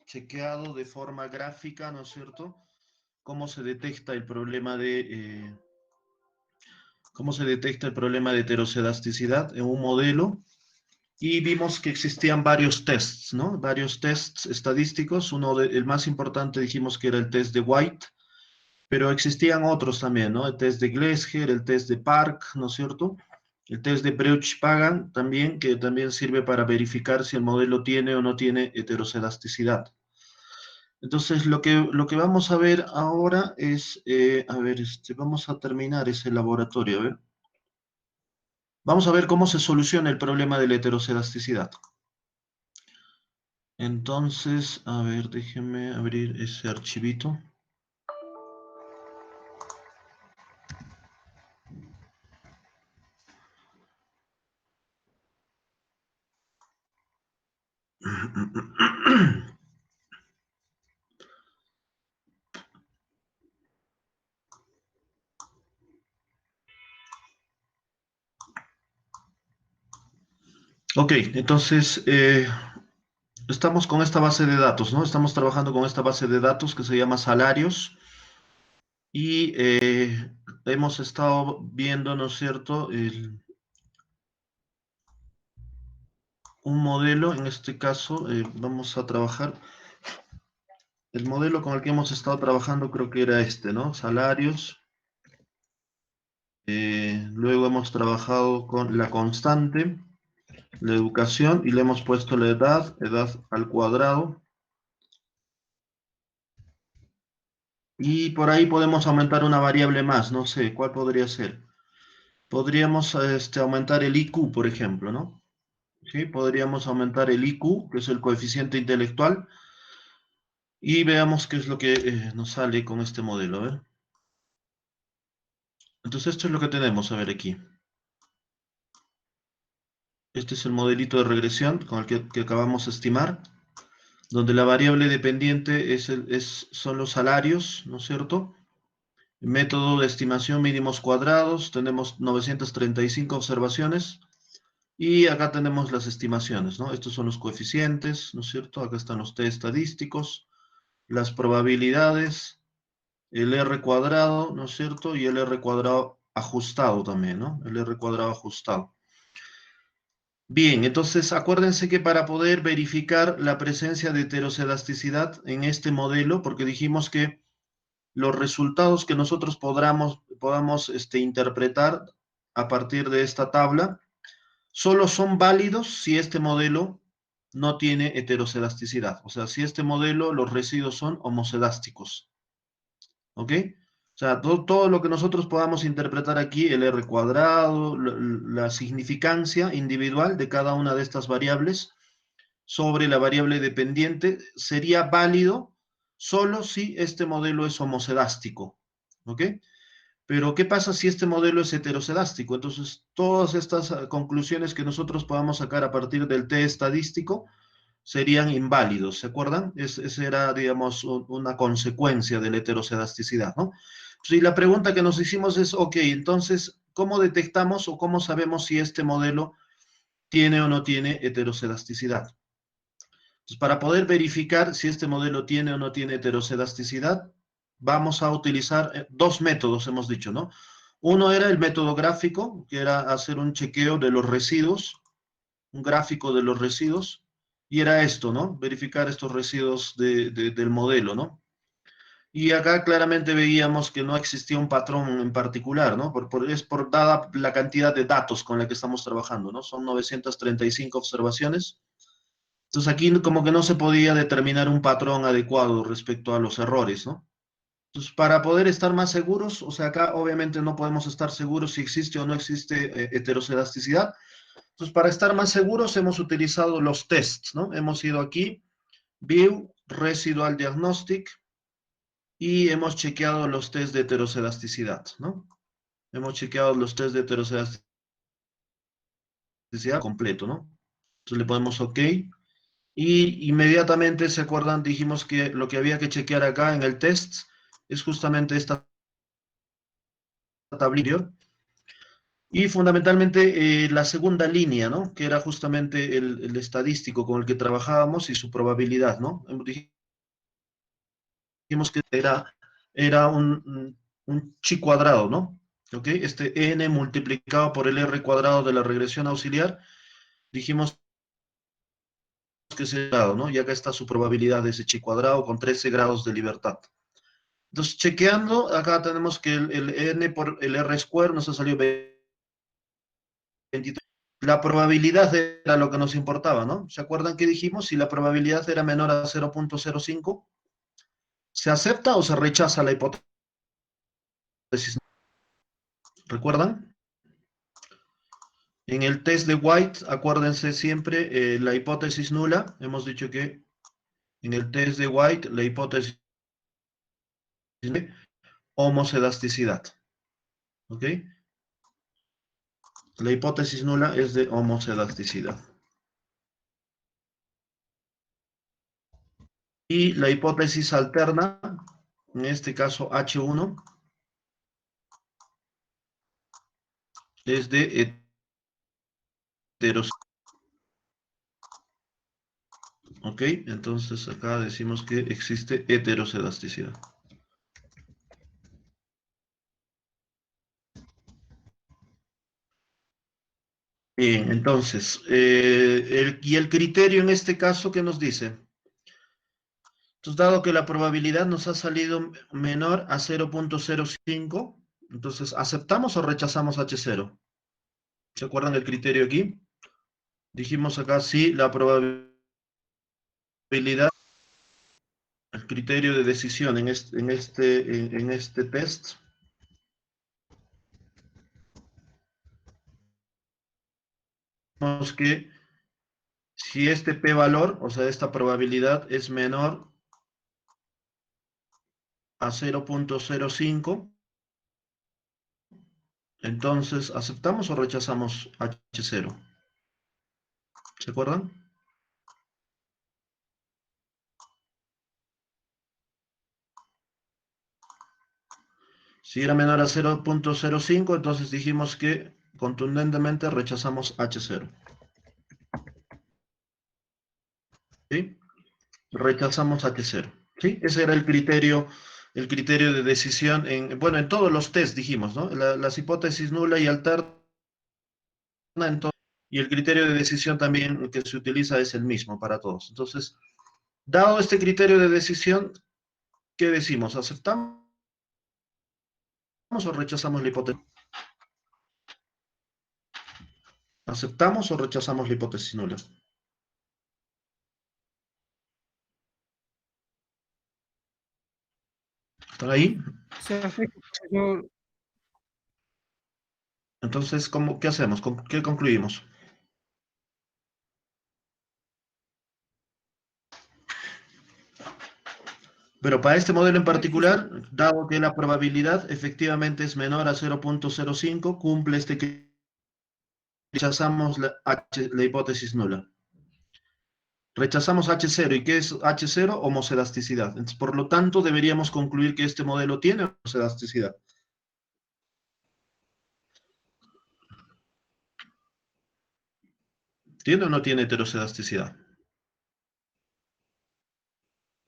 chequeado de forma gráfica, ¿no es cierto?, cómo se detecta el problema de heterocedasticidad en un modelo, y vimos que existían varios tests, ¿no? Varios tests estadísticos. El más importante dijimos que era el test de White, pero existían otros también, ¿no? El test de Gleiser, el test de Park, ¿no es cierto? El test de Breuch-Pagan también, que también sirve para verificar si el modelo tiene o no tiene heterocedasticidad. Entonces, lo que vamos a ver ahora es, vamos a terminar ese laboratorio, a ver. Vamos a ver cómo se soluciona el problema de la heterocedasticidad. Entonces, a ver, déjenme abrir ese archivito. Ok, entonces estamos con esta base de datos, ¿no? Estamos trabajando con esta base de datos que se llama salarios, y hemos estado viendo, ¿no es cierto?, un modelo. En este caso vamos a trabajar, el modelo con el que hemos estado trabajando creo que era este, ¿no? Salarios. Luego hemos trabajado con la constante, la educación, y le hemos puesto la edad al cuadrado. Y por ahí podemos aumentar una variable más, no sé, ¿cuál podría ser? Podríamos aumentar el IQ, por ejemplo, ¿no? ¿Sí? Podríamos aumentar el IQ, que es el coeficiente intelectual, y veamos qué es lo que nos sale con este modelo. A ver. Entonces esto es lo que tenemos, a ver aquí. Este es el modelito de regresión con el que acabamos de estimar, donde la variable dependiente son los salarios, ¿no es cierto? Método de estimación mínimos cuadrados, tenemos 935 observaciones, y acá tenemos las estimaciones, ¿no? Estos son los coeficientes, ¿no es cierto? Acá están los t estadísticos, las probabilidades, el R cuadrado, ¿no es cierto? Y el R cuadrado ajustado también, ¿no? El R cuadrado ajustado. Bien, entonces acuérdense que para poder verificar la presencia de heterocedasticidad en este modelo, porque dijimos que los resultados que nosotros podamos interpretar a partir de esta tabla solo son válidos si este modelo no tiene heterocedasticidad. O sea, si este modelo, los residuos son homocedásticos. ¿Ok? O sea, todo lo que nosotros podamos interpretar aquí, el R cuadrado, la significancia individual de cada una de estas variables sobre la variable dependiente, sería válido solo si este modelo es homocedástico. ¿Ok? Pero, ¿qué pasa si este modelo es heterocedástico? Entonces, todas estas conclusiones que nosotros podamos sacar a partir del t estadístico serían inválidos, ¿se acuerdan? Esa era, digamos, una consecuencia de la heterocedasticidad, ¿no? Y la pregunta que nos hicimos es, ok, entonces, ¿cómo detectamos o cómo sabemos si este modelo tiene o no tiene heterocedasticidad? Entonces, para poder verificar si este modelo tiene o no tiene heterocedasticidad, vamos a utilizar dos métodos, hemos dicho, ¿no? Uno era el método gráfico, que era hacer un chequeo de los residuos, un gráfico de los residuos, y era esto, ¿no? Verificar estos residuos del modelo, ¿no? Y acá claramente veíamos que no existía un patrón en particular, ¿no? Es por dada la cantidad de datos con la que estamos trabajando, ¿no? Son 935 observaciones. Entonces aquí como que no se podía determinar un patrón adecuado respecto a los errores, ¿no? Entonces, para poder estar más seguros, o sea, acá obviamente no podemos estar seguros si existe o no existe heterocedasticidad. Entonces, para estar más seguros hemos utilizado los tests, ¿no? Hemos ido aquí, View, Residual Diagnostic, y hemos chequeado los tests de heterocedasticidad, ¿no? Hemos chequeado los tests de heterocedasticidad completo, ¿no? Entonces le ponemos OK. Y inmediatamente, ¿se acuerdan? Dijimos que lo que había que chequear acá en el test es justamente esta tablilla. Y fundamentalmente la segunda línea, ¿no? Que era justamente el estadístico con el que trabajábamos y su probabilidad, ¿no? Dijimos que era un chi cuadrado, ¿no? ¿Ok? Este n multiplicado por el r cuadrado de la regresión auxiliar, dijimos que es el grado, ¿no? Y acá está su probabilidad de ese chi cuadrado con 13 grados de libertad. Entonces, chequeando, acá tenemos que el n por el r square nos ha salido 23. La probabilidad era lo que nos importaba, ¿no? ¿Se acuerdan que dijimos? Si la probabilidad era menor a 0.05, ¿se acepta o se rechaza la hipótesis? ¿Recuerdan? En el test de White, acuérdense siempre, la hipótesis nula, hemos dicho que en el test de White, la hipótesis de homosedasticidad, ¿ok? La hipótesis nula es de homosedasticidad. Y la hipótesis alterna, en este caso H1, es de heterosedasticidad. ¿Ok? Entonces acá decimos que existe heterosedasticidad. Bien, entonces, y el criterio en este caso, ¿qué nos dice? Entonces, dado que la probabilidad nos ha salido menor a 0.05, entonces, ¿aceptamos o rechazamos H0? ¿Se acuerdan del criterio aquí? Dijimos acá sí, la probabilidad, el criterio de decisión en este test, vemos que si este p-valor, o sea, esta probabilidad es menor a 0.05, entonces, ¿aceptamos o rechazamos H0? ¿Se acuerdan? Si era menor a 0.05, entonces dijimos que contundentemente rechazamos H0. ¿Sí? Rechazamos H0. ¿Sí? Ese era el criterio de decisión bueno, en todos los test dijimos, ¿no? Las hipótesis nula y alterna, y el criterio de decisión también que se utiliza es el mismo para todos. Entonces, dado este criterio de decisión, ¿qué decimos? ¿Aceptamos o rechazamos la hipótesis? ¿Aceptamos o rechazamos la hipótesis nula? ¿Están ahí? Se acepta, profesor. Entonces, ¿qué hacemos? ¿Qué concluimos? Pero para este modelo en Es que particular, dado que la probabilidad efectivamente es menor a 0.05, cumple este que rechazamos la hipótesis nula. Rechazamos H0. ¿Y qué es H0? Homosedasticidad. Entonces, por lo tanto, deberíamos concluir que este modelo tiene homosedasticidad. ¿Tiene o no tiene heterosedasticidad?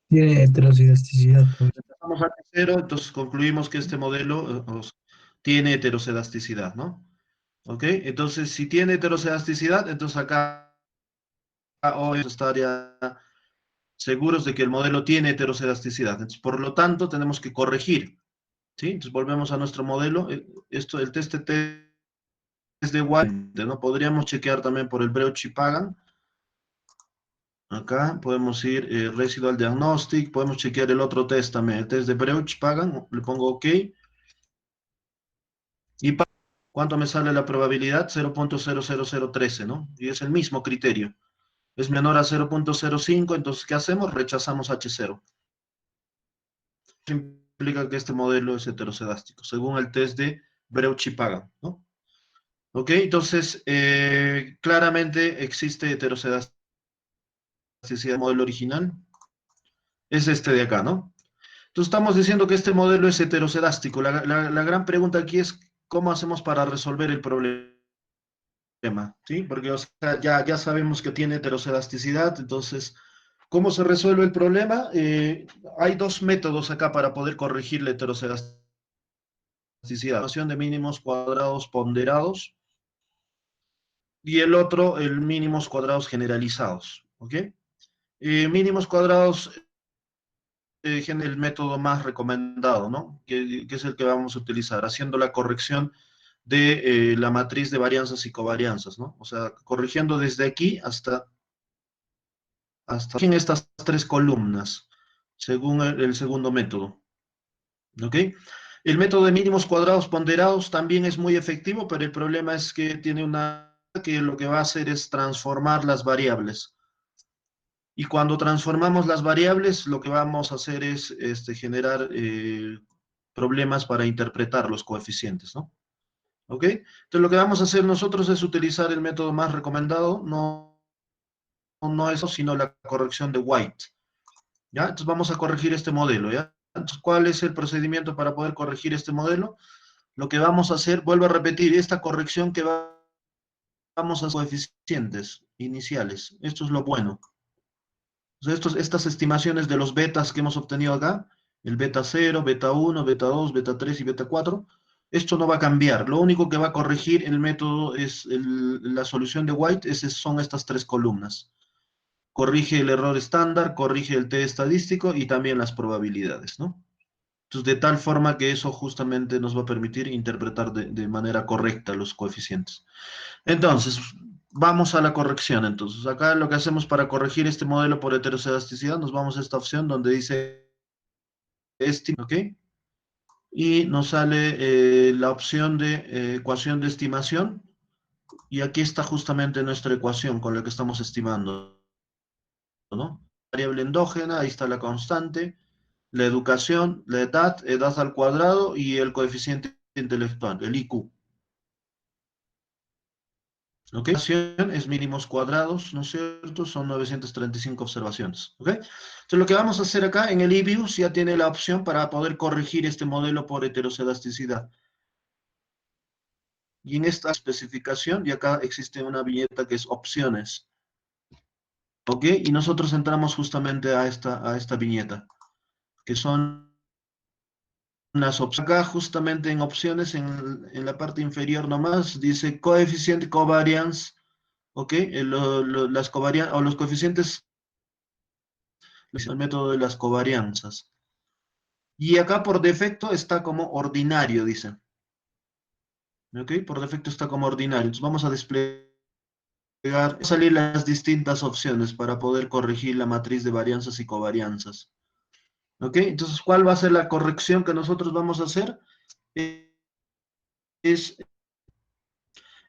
Tiene heterosidasticidad, profesor. Rechazamos H0, entonces concluimos que este modelo tiene heterosedasticidad, ¿no? ¿Ok? Entonces, si tiene heterosedasticidad, entonces acá hoy estaría seguros de que el modelo tiene heterosedasticidad. Entonces, por lo tanto, tenemos que corregir, ¿sí? Entonces, volvemos a nuestro modelo. El test de White, ¿no? Podríamos chequear también por el Breuch-Pagan. Acá podemos ir Residual Diagnostic, podemos chequear el otro test también, el test de Breuch-Pagan, le pongo OK. ¿Y cuánto me sale la probabilidad? 0.00013, ¿no? Y es el mismo criterio. Es menor a 0.05, entonces, ¿qué hacemos? Rechazamos H0. Implica que este modelo es heterosedástico, según el test de Breuch-Pagan, ¿no? Ok, entonces, claramente existe heterosedasticidad del modelo original, es este de acá, ¿no? Entonces estamos diciendo que este modelo es heterosedástico. La gran pregunta aquí es, ¿cómo hacemos para resolver el problema? ¿Sí? Porque o sea, ya sabemos que tiene heteroscedasticidad, entonces, ¿cómo se resuelve el problema? Hay dos métodos acá para poder corregir la heteroscedasticidad. Noción de mínimos cuadrados ponderados y el otro, el mínimos cuadrados generalizados. ¿Ok? Mínimos cuadrados, el método más recomendado, ¿no? Que es el que vamos a utilizar, haciendo la corrección de la matriz de varianzas y covarianzas, ¿no? O sea, corrigiendo desde aquí hasta aquí en estas tres columnas, según el segundo método. ¿Ok? El método de mínimos cuadrados ponderados también es muy efectivo, pero el problema es que tiene una que lo que va a hacer es transformar las variables. Y cuando transformamos las variables, lo que vamos a hacer es generar problemas para interpretar los coeficientes, ¿no? ¿Ok? Entonces lo que vamos a hacer nosotros es utilizar el método más recomendado, no eso, sino la corrección de White. ¿Ya? Entonces vamos a corregir este modelo, ¿ya? Entonces, ¿cuál es el procedimiento para poder corregir este modelo? Lo que vamos a hacer, vuelvo a repetir, esta corrección que vamos a hacer coeficientes iniciales. Esto es lo bueno. Entonces, estas estimaciones de los betas que hemos obtenido acá, el beta 0, beta 1, beta 2, beta 3 y beta 4, esto no va a cambiar. Lo único que va a corregir el método es la solución de White, son estas tres columnas. Corrige el error estándar, corrige el t estadístico y también las probabilidades, ¿no? Entonces, de tal forma que eso justamente nos va a permitir interpretar de manera correcta los coeficientes. Entonces, vamos a la corrección. Entonces, acá lo que hacemos para corregir este modelo por heteroscedasticidad, nos vamos a esta opción donde dice estimate, ¿ok? Y nos sale la opción de ecuación de estimación. Y aquí está justamente nuestra ecuación con la que estamos estimando, ¿no? Variable endógena, ahí está la constante, la educación, la edad al cuadrado y el coeficiente intelectual, el IQ. ¿Ok? Es mínimos cuadrados, ¿no es cierto? Son 935 observaciones. ¿Ok? Entonces lo que vamos a hacer acá en el eViews ya tiene la opción para poder corregir este modelo por heteroscedasticidad. Y en esta especificación, y acá existe una viñeta que es opciones. ¿Ok? Y nosotros entramos justamente a esta viñeta, que son unas opciones. Acá justamente en opciones, en la parte inferior nomás, dice coeficiente covariance. ¿Ok? Las covarianzas o los coeficientes, el método de las covarianzas. Y acá por defecto está como ordinario, dice. ¿Ok? Por defecto está como ordinario. Entonces vamos a desplegar, salir las distintas opciones para poder corregir la matriz de varianzas y covarianzas. ¿Ok? Entonces, ¿cuál va a ser la corrección que nosotros vamos a hacer? Es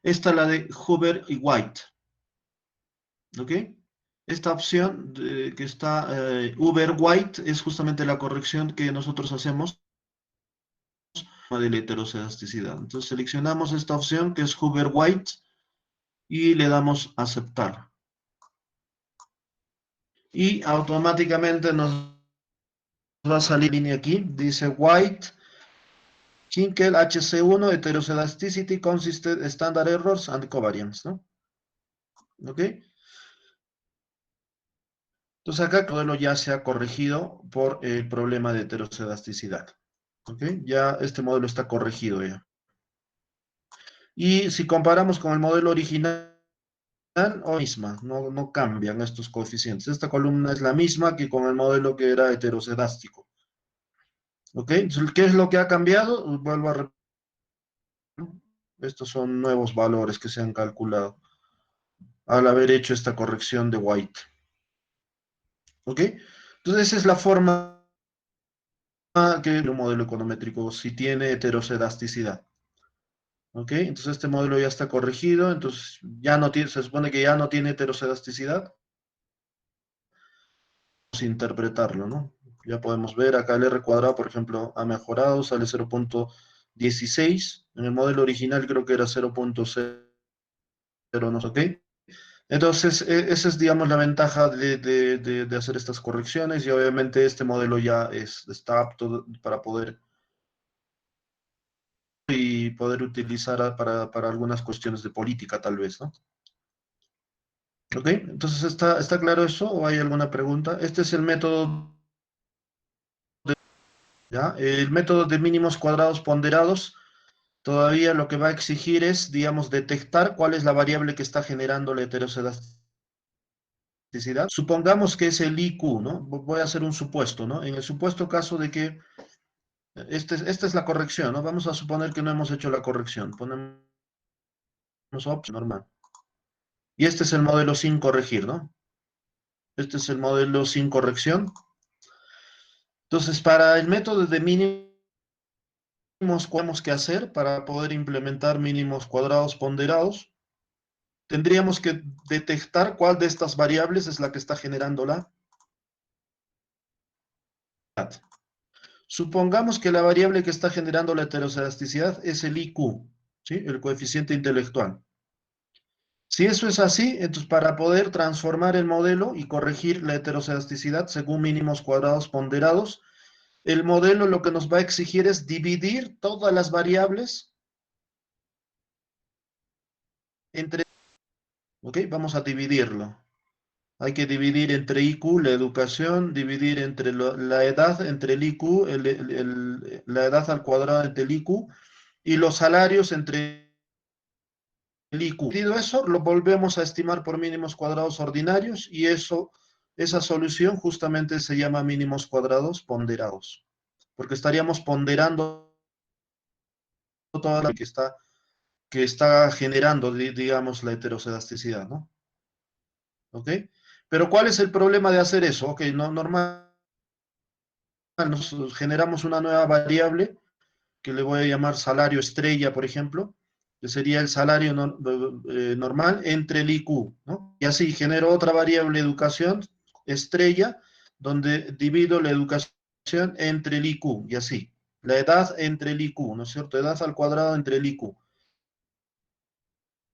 esta, la de Huber y White. ¿Ok? Esta opción que está Huber-White es justamente la corrección que nosotros hacemos de la heteroscedasticidad. Entonces seleccionamos esta opción que es Huber-White y le damos aceptar. Y automáticamente nos va a salir línea aquí, dice White, Hinkel, HC1, heteroscedasticity, consistent standard errors and covariance, ¿no? ¿Ok? Entonces acá el modelo ya se ha corregido por el problema de heteroscedasticidad. ¿Ok? Ya este modelo está corregido ya. Y si comparamos con el modelo original, o misma, no cambian estos coeficientes. Esta columna es la misma que con el modelo que era heteroscedástico. ¿Ok? Entonces, ¿qué es lo que ha cambiado? Vuelvo a repetir. Estos son nuevos valores que se han calculado al haber hecho esta corrección de White. ¿Ok? Entonces, esa es la forma que un modelo econométrico si tiene heteroscedasticidad. ¿Ok? Entonces, este modelo ya está corregido. Entonces, ya no tiene, se supone que ya no tiene heteroscedasticidad. Interpretarlo, ¿no? Ya podemos ver acá el R cuadrado, por ejemplo, ha mejorado, sale 0.16. En el modelo original creo que era 0.0, no sé, ¿ok? Entonces, esa es, digamos, la ventaja de hacer estas correcciones y obviamente este modelo ya está apto para poder y poder utilizar para algunas cuestiones de política, tal vez, ¿no? ¿Ok? Entonces, ¿está claro eso o hay alguna pregunta? Este es el método, ¿ya? El método de mínimos cuadrados ponderados todavía lo que va a exigir es, digamos, detectar cuál es la variable que está generando la heterocedasticidad. Supongamos que es el IQ, ¿no? Voy a hacer un supuesto, ¿no? En el supuesto caso de que esta es la corrección, ¿no? Vamos a suponer que no hemos hecho la corrección. Ponemos option normal. Y este es el modelo sin corregir, ¿no? Este es el modelo sin corrección. Entonces, para el método de mínimos, tenemos que hacer para poder implementar mínimos cuadrados ponderados. Tendríamos que detectar cuál de estas variables es la que está generando la. Supongamos que la variable que está generando la heterocedasticidad es el IQ, ¿sí? El coeficiente intelectual. Si eso es así, entonces para poder transformar el modelo y corregir la heterocedasticidad según mínimos cuadrados ponderados, el modelo lo que nos va a exigir es dividir todas las variables entre. ¿Ok? Vamos a dividirlo. Hay que dividir entre IQ, la educación, dividir entre la edad, entre el IQ, la edad al cuadrado entre el IQ, y los salarios entre el IQ. Dividido eso, lo volvemos a estimar por mínimos cuadrados ordinarios, y esa solución justamente se llama mínimos cuadrados ponderados, porque estaríamos ponderando toda la que está generando, digamos, la heterocedasticidad, ¿no? ¿Ok? Pero ¿cuál es el problema de hacer eso? Ok, no, normal, nos generamos una nueva variable que le voy a llamar salario estrella, por ejemplo, que sería el salario normal entre el IQ, ¿no? Y así genero otra variable educación estrella, donde divido la educación entre el IQ, y así. La edad entre el IQ, ¿no es cierto? Edad al cuadrado entre el IQ.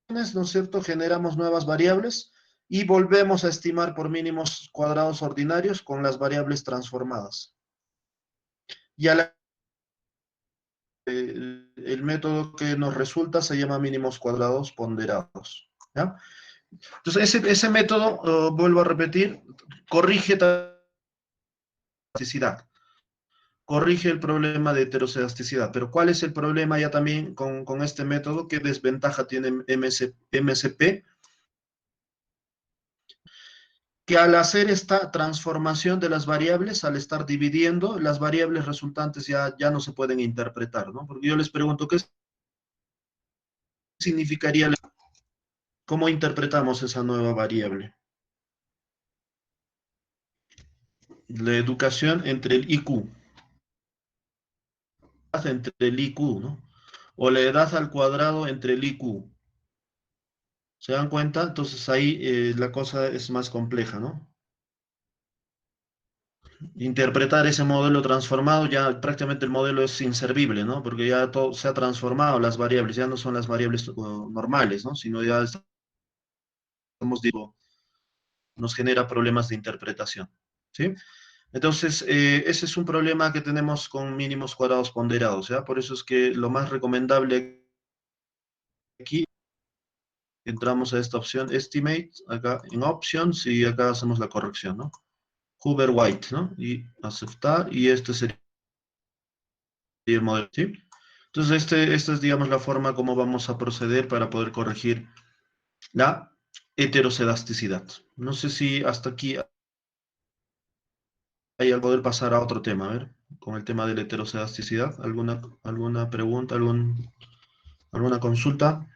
¿No es cierto? Generamos nuevas variables y volvemos a estimar por mínimos cuadrados ordinarios con las variables transformadas. Y el método que nos resulta se llama mínimos cuadrados ponderados, ¿ya? Entonces, ese método, vuelvo a repetir, corrige elasticidad, corrige el problema de heterocedasticidad. Pero ¿cuál es el problema ya también con este método? ¿Qué desventaja tiene MSP? Que al hacer esta transformación de las variables, al estar dividiendo, las variables resultantes ya no se pueden interpretar, ¿no? Porque yo les pregunto, ¿qué significaría? ¿Cómo interpretamos esa nueva variable? La educación entre el IQ, entre el IQ, ¿no? O la edad al cuadrado entre el IQ. ¿Se dan cuenta? Entonces ahí la cosa es más compleja, ¿no? Interpretar ese modelo transformado, ya prácticamente el modelo es inservible, ¿no? Porque ya todo se ha transformado, las variables ya no son las variables normales, ¿no? Sino ya estamos, digo, nos genera problemas de interpretación, ¿sí? Entonces, ese es un problema que tenemos con mínimos cuadrados ponderados, ¿ya? Por eso es que lo más recomendable aquí, entramos a esta opción Estimate, acá en Options, y acá hacemos la corrección, ¿no? Hoover White, ¿no? Y aceptar, y este sería el modelo, ¿sí? Entonces, esta es, digamos, la forma como vamos a proceder para poder corregir la heterocedasticidad. No sé si hasta aquí hay algo de pasar a otro tema, a ver, con el tema de la heterocedasticidad. ¿Alguna pregunta, alguna consulta?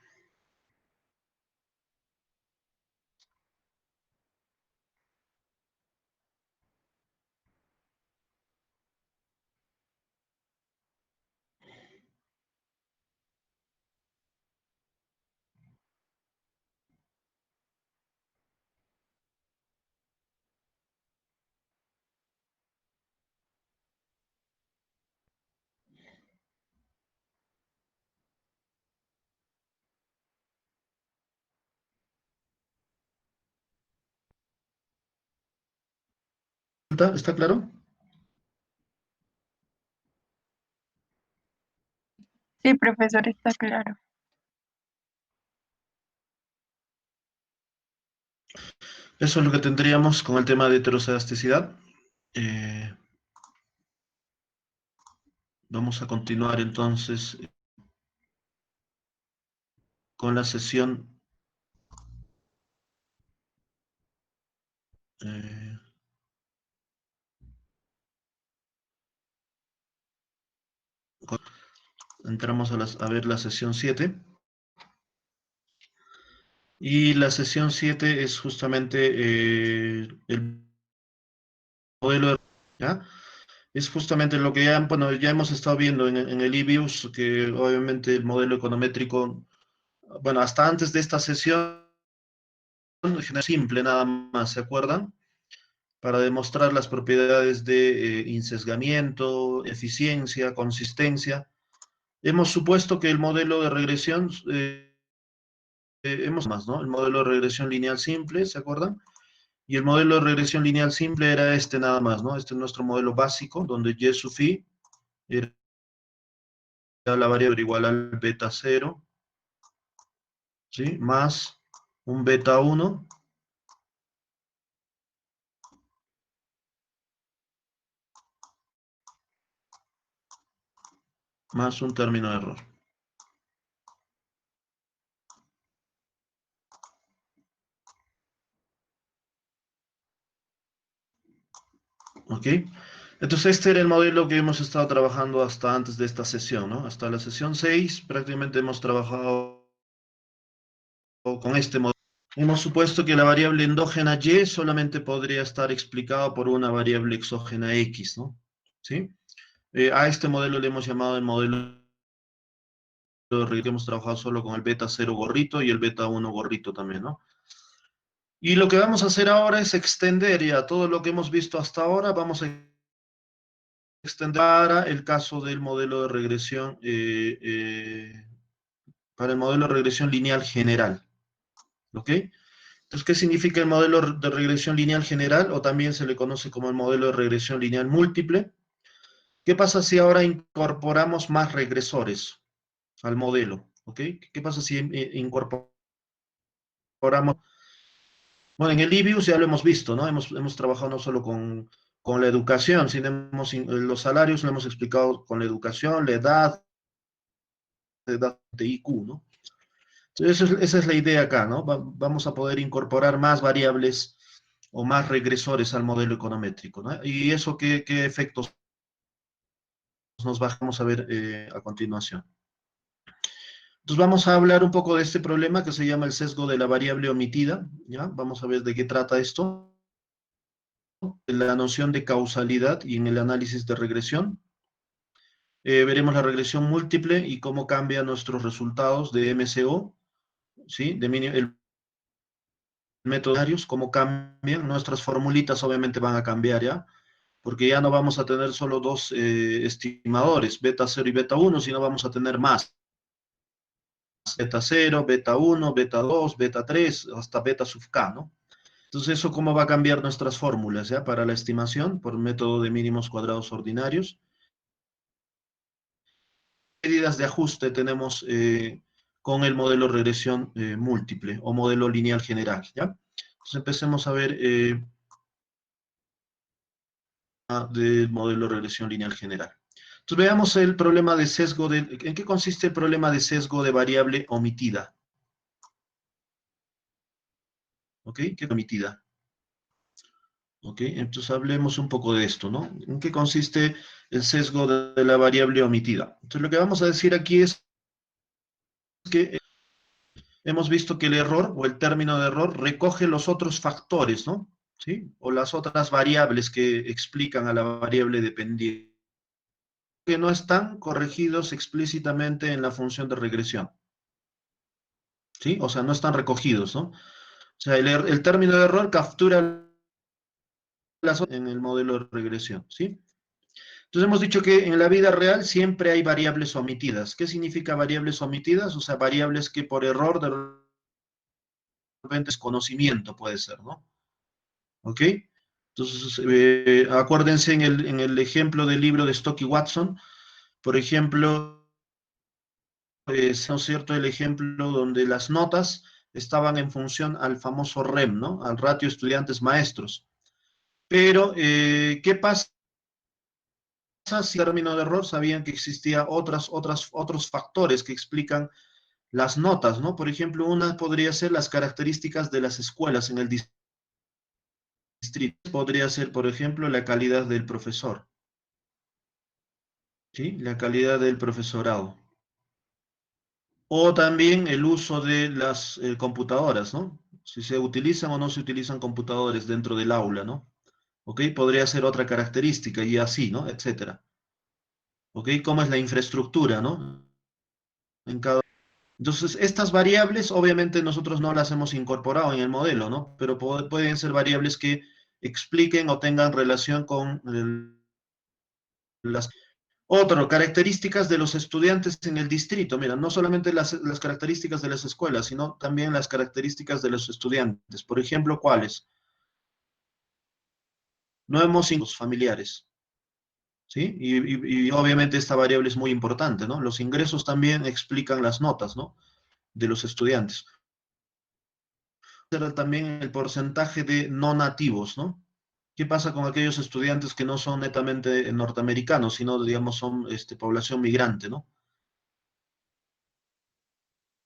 ¿Está claro? Sí, profesor, está claro. Eso es lo que tendríamos con el tema de heterocedasticidad. Eh, Vamos a continuar entonces con la sesión. eh, Entramos a ver la sesión 7. Y la sesión 7 es justamente el modelo de... ¿ya? Es justamente lo que ya, bueno, ya hemos estado viendo en el IBIUS, que obviamente el modelo econométrico, bueno, hasta antes de esta sesión, es simple nada más, ¿se acuerdan? Para demostrar las propiedades de insesgamiento, eficiencia, consistencia. Hemos supuesto que el modelo de regresión, hemos más, ¿no? El modelo de regresión lineal simple, ¿se acuerdan? Y el modelo de regresión lineal simple era este nada más, ¿no? Este es nuestro modelo básico, donde y sub i era la variable igual al beta 0, ¿sí? Más un beta 1 más un término de error. ¿Ok? Entonces este era el modelo que hemos estado trabajando hasta antes de esta sesión, ¿no? Hasta la sesión 6 prácticamente hemos trabajado con este modelo. Hemos supuesto que la variable endógena y solamente podría estar explicada por una variable exógena x, ¿no? ¿Sí? A este modelo le hemos llamado el modelo que hemos trabajado solo con el beta 0 gorrito y el beta 1 gorrito también, ¿no? Y lo que vamos a hacer ahora es extender ya todo lo que hemos visto hasta ahora, vamos a extender para el caso del modelo de regresión, para el modelo de regresión lineal general, ¿ok? Entonces, ¿qué significa el modelo de regresión lineal general? O también se le conoce como el modelo de regresión lineal múltiple. ¿Qué pasa si ahora incorporamos más regresores al modelo? ¿Ok? ¿Qué pasa si incorporamos? Bueno, en el IBIUS ya lo hemos visto, ¿no? Hemos trabajado no solo con la educación, sino los salarios lo hemos explicado con la educación, la edad de IQ, ¿no? Entonces, esa es la idea acá, ¿no? Vamos a poder incorporar más variables o más regresores al modelo econométrico, ¿no? ¿Y eso qué efectos nos vamos a ver a continuación? Entonces vamos a hablar un poco de este problema que se llama el sesgo de la variable omitida, ¿ya? Vamos a ver de qué trata esto, la noción de causalidad y en el análisis de regresión. Veremos la regresión múltiple y cómo cambian nuestros resultados de MCO, ¿sí? El método, cómo cambian, nuestras formulitas obviamente van a cambiar, ¿ya? Porque ya no vamos a tener solo dos estimadores, beta 0 y beta 1, sino vamos a tener más. Beta 0, beta 1, beta 2, beta 3, hasta beta sub k, ¿no? Entonces, ¿eso cómo va a cambiar nuestras fórmulas, ya? Para la estimación por método de mínimos cuadrados ordinarios. Medidas de ajuste tenemos con el modelo regresión múltiple o modelo lineal general, ¿ya? Entonces empecemos a ver del modelo regresión lineal general. Entonces veamos el problema de sesgo ¿en qué consiste el problema de sesgo de variable omitida? ¿Ok? ¿Qué es omitida? ¿Ok? Entonces hablemos un poco de esto, ¿no? ¿En qué consiste el sesgo de la variable omitida? Entonces lo que vamos a decir aquí es que hemos visto que el error o el término de error recoge los otros factores, ¿no? ¿Sí? O las otras variables que explican a la variable dependiente, que no están corregidos explícitamente en la función de regresión, ¿sí? O sea, no están recogidos, ¿no? O sea, el término de error captura en el modelo de regresión, ¿sí? Entonces hemos dicho que en la vida real siempre hay variables omitidas. ¿Qué significa variables omitidas? O sea, variables que por error de repente desconocimiento puede ser, ¿no? ¿Ok? Entonces, acuérdense en el ejemplo del libro de Stock y Watson, por ejemplo, ¿no es cierto?, el ejemplo donde las notas estaban en función al famoso REM, ¿no? Al ratio estudiantes maestros. Pero, ¿qué pasa si término de error sabían que existía otros factores que explican las notas, ¿no? Por ejemplo, una podría ser las características de las escuelas en el distrito. Podría ser, por ejemplo, la calidad del profesor, ¿sí? La calidad del profesorado. O también el uso de las computadoras, ¿no? Si se utilizan o no se utilizan computadores dentro del aula, ¿no? ¿Ok? Podría ser otra característica y así, ¿no? Etcétera. ¿Ok? ¿Cómo es la infraestructura, ¿no? En cada... Entonces, estas variables, obviamente nosotros no las hemos incorporado en el modelo, ¿no? Pero pueden ser variables que expliquen o tengan relación con las... Otro, características de los estudiantes en el distrito. Mira, no solamente las características de las escuelas, sino también las características de los estudiantes. Por ejemplo, ¿cuáles? No hemos ingresos familiares, ¿sí? Y obviamente esta variable es muy importante, ¿no? Los ingresos también explican las notas, ¿no? De los estudiantes. También el porcentaje de no nativos, ¿no? ¿Qué pasa con aquellos estudiantes que no son netamente norteamericanos, sino, digamos, son población migrante, ¿no?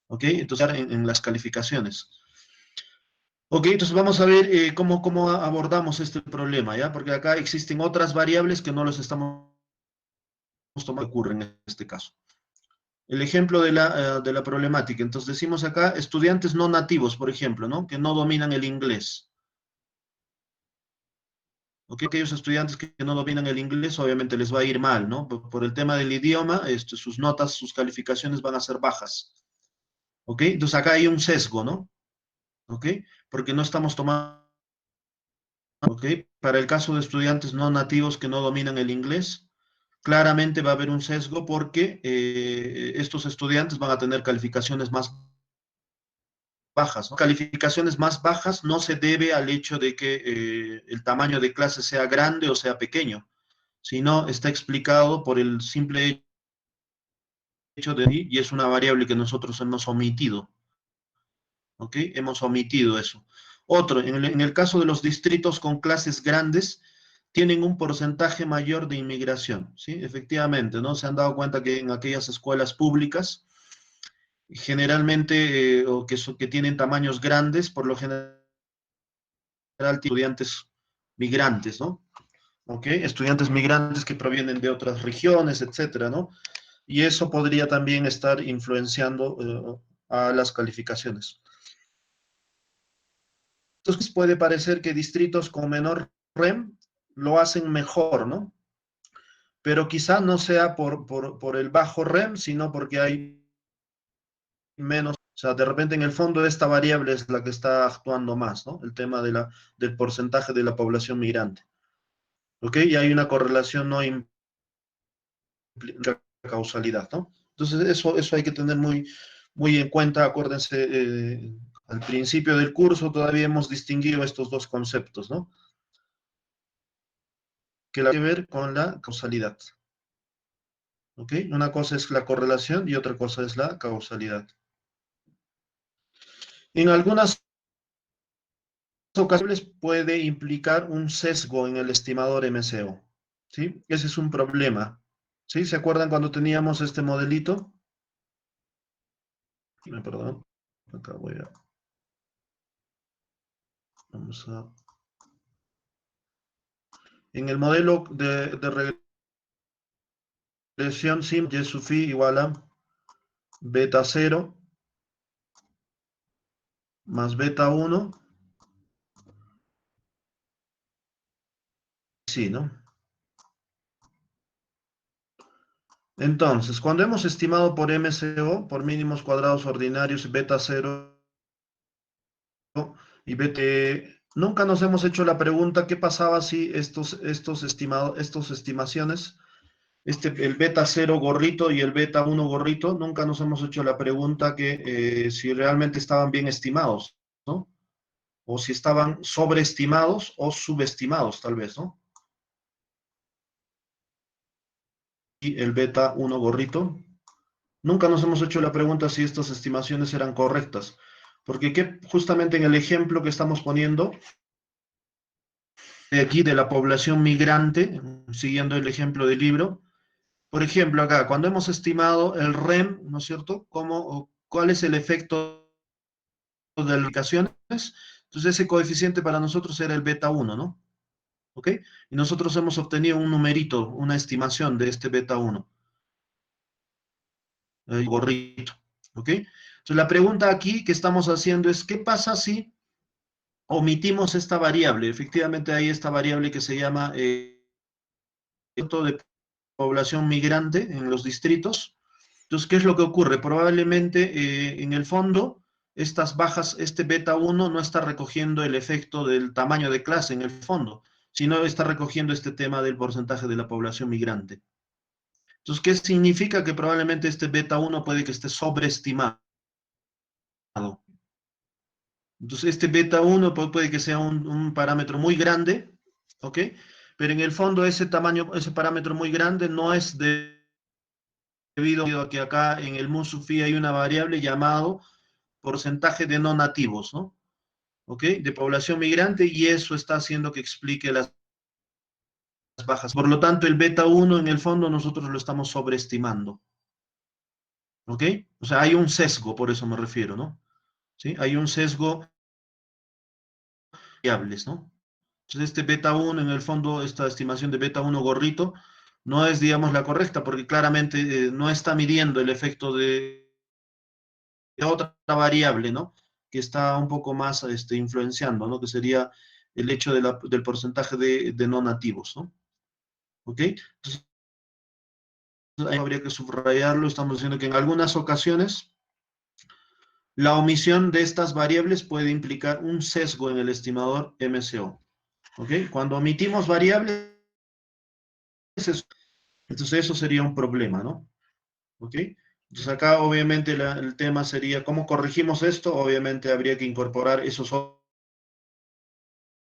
¿Ok? Entonces, en las calificaciones. Ok, entonces vamos a ver cómo abordamos este problema, ¿ya? Porque acá existen otras variables que no los estamos tomando, que ocurren en este caso. El ejemplo de la problemática. Entonces decimos acá, estudiantes no nativos, por ejemplo, ¿no? Que no dominan el inglés. ¿Ok? Aquellos estudiantes que no dominan el inglés, obviamente les va a ir mal, ¿no? Por el tema del idioma, sus notas, sus calificaciones van a ser bajas. ¿Ok? Entonces acá hay un sesgo, ¿no? ¿Ok? Porque no estamos tomando... ¿Ok? Para el caso de estudiantes no nativos que no dominan el inglés, claramente va a haber un sesgo porque estos estudiantes van a tener calificaciones más bajas, ¿no? Calificaciones más bajas no se debe al hecho de que el tamaño de clase sea grande o sea pequeño, sino está explicado por el simple hecho de, y es una variable que nosotros hemos omitido, ¿ok? Hemos omitido eso. Otro, en el caso de los distritos con clases grandes, tienen un porcentaje mayor de inmigración, ¿sí? Efectivamente, ¿no? Se han dado cuenta que en aquellas escuelas públicas, generalmente, que tienen tamaños grandes, por lo general, estudiantes migrantes, ¿no? ¿Ok? Estudiantes migrantes que provienen de otras regiones, etcétera, ¿no? Y eso podría también estar influenciando a las calificaciones. Entonces puede parecer que distritos con menor REM lo hacen mejor, ¿no? Pero quizá no sea por el bajo REM, sino porque hay menos, o sea, de repente en el fondo esta variable es la que está actuando más, ¿no? El tema del porcentaje de la población migrante, ¿ok? Y hay una correlación no implica causalidad, ¿no? Entonces eso hay que tener muy en cuenta, acuérdense, al principio del curso todavía hemos distinguido estos dos conceptos, ¿no? Que tiene que ver con la causalidad. ¿Ok? Una cosa es la correlación y otra cosa es la causalidad. En algunas ocasiones puede implicar un sesgo en el estimador MCO. ¿Sí? Ese es un problema. ¿Sí? ¿Se acuerdan cuando teníamos este modelito? Perdón. Acá voy a... Vamos a... En el modelo de regresión simple, y su phi igual a beta 0 más beta 1. Sí, ¿no? Entonces, cuando hemos estimado por MCO, por mínimos cuadrados ordinarios, beta 0 y beta, nunca nos hemos hecho la pregunta qué pasaba si estos estimaciones, el beta 0 gorrito y el beta 1 gorrito, nunca nos hemos hecho la pregunta que si realmente estaban bien estimados, ¿no? O si estaban sobreestimados o subestimados, tal vez, ¿no? Y el beta 1 gorrito. Nunca nos hemos hecho la pregunta si estas estimaciones eran correctas, porque justamente en el ejemplo que estamos poniendo, de aquí de la población migrante, siguiendo el ejemplo del libro, por ejemplo, acá, cuando hemos estimado el REM, ¿no es cierto? ¿Cuál es el efecto de las indicaciones? Entonces ese coeficiente para nosotros era el beta 1, ¿no? ¿Ok? Y nosotros hemos obtenido un numerito, una estimación de este beta 1, el gorrito, ¿ok? Entonces la pregunta aquí que estamos haciendo es, ¿qué pasa si omitimos esta variable? Efectivamente hay esta variable que se llama de población migrante en los distritos. Entonces, ¿qué es lo que ocurre? Probablemente en el fondo, estas bajas, este beta 1 no está recogiendo el efecto del tamaño de clase en el fondo, sino está recogiendo este tema del porcentaje de la población migrante. Entonces, ¿qué significa? Que probablemente este beta 1 puede que esté sobreestimado. Entonces, este beta 1 puede que sea un parámetro muy grande, ¿ok? Pero en el fondo ese tamaño, ese parámetro muy grande no es debido a que acá en el MUSUFI hay una variable llamado porcentaje de no nativos, ¿no? ¿Ok? De población migrante, y eso está haciendo que explique las bajas. Por lo tanto, el beta 1 en el fondo nosotros lo estamos sobreestimando. ¿Ok? O sea, hay un sesgo, por eso me refiero, ¿no? ¿Sí? Hay un sesgo variables, ¿no? Entonces, este beta 1 en el fondo, esta estimación de beta 1 gorrito, no es, digamos, la correcta, porque claramente no está midiendo el efecto de otra variable, ¿no? Que está un poco más influenciando, ¿no? Que sería el hecho del porcentaje de no nativos, ¿no? ¿Ok? Entonces, ahí habría que subrayarlo. Estamos diciendo que en algunas ocasiones la omisión de estas variables puede implicar un sesgo en el estimador MCO. ¿Ok? Cuando omitimos variables, entonces eso sería un problema, ¿no? ¿Ok? Entonces acá obviamente el tema sería cómo corregimos esto. Obviamente habría que incorporar esos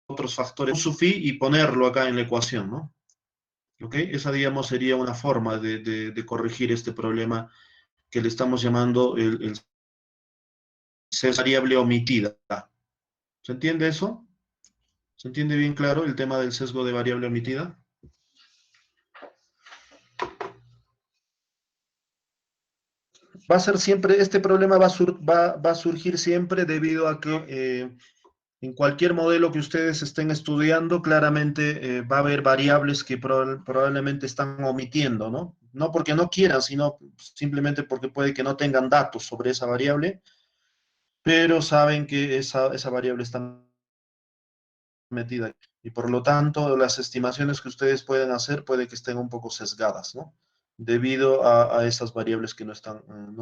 otros factores SUFI y ponerlo acá en la ecuación, ¿no? ¿Ok? Esa, digamos, sería una forma de corregir este problema que le estamos llamando el variable omitida. ¿Se entiende eso? ¿Se entiende bien claro el tema del sesgo de variable omitida? Va a ser siempre, este problema va a surgir siempre debido a que en cualquier modelo que ustedes estén estudiando, claramente va a haber variables que probablemente están omitiendo, ¿no? No porque no quieran, sino simplemente porque puede que no tengan datos sobre esa variable, pero saben que esa variable está metida. Y por lo tanto, las estimaciones que ustedes pueden hacer puede que estén un poco sesgadas, ¿no? Debido a esas variables que no